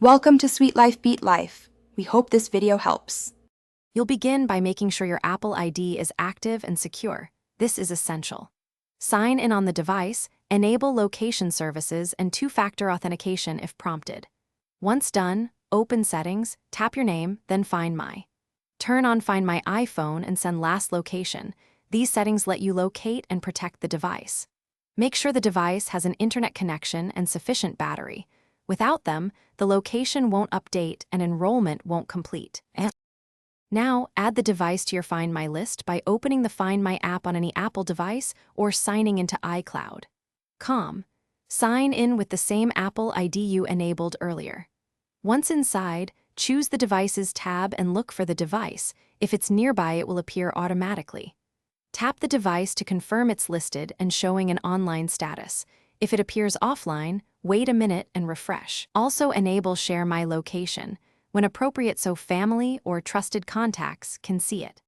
Welcome to Sweet Life Beat Life. We hope this video helps. You'll begin by making sure your Apple ID is active and secure. This is essential. Sign in on the device, enable location services and two-factor authentication if prompted. Once done, open Settings, tap your name, then Find My. Turn on Find My iPhone and send last location. These settings let you locate and protect the device. Make sure the device has an internet connection and sufficient battery. Without them, the location won't update and enrollment won't complete. Now, add the device to your Find My list by opening the Find My app on any Apple device or signing into iCloud. Sign in with the same Apple ID you enabled earlier. Once inside, choose the Devices tab and look for the device. If it's nearby, it will appear automatically. Tap the device to confirm it's listed and showing an online status. If it appears offline, wait a minute and refresh. Also enable Share My Location, when appropriate so family or trusted contacts can see it.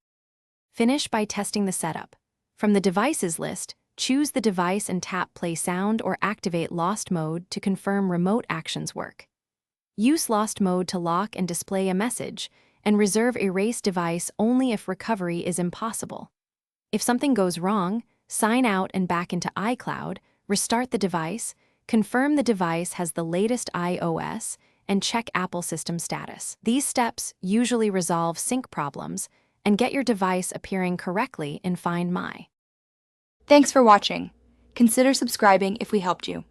Finish by testing the setup. From the Devices list, choose the device and tap Play Sound or activate Lost Mode to confirm remote actions work. Use Lost Mode to lock and display a message, and reserve Erase Device only if recovery is impossible. If something goes wrong, sign out and back into iCloud, restart the device, confirm the device has the latest iOS, and check Apple system status. These steps usually resolve sync problems and get your device appearing correctly in Find My. Thanks for watching. Consider subscribing if we helped you.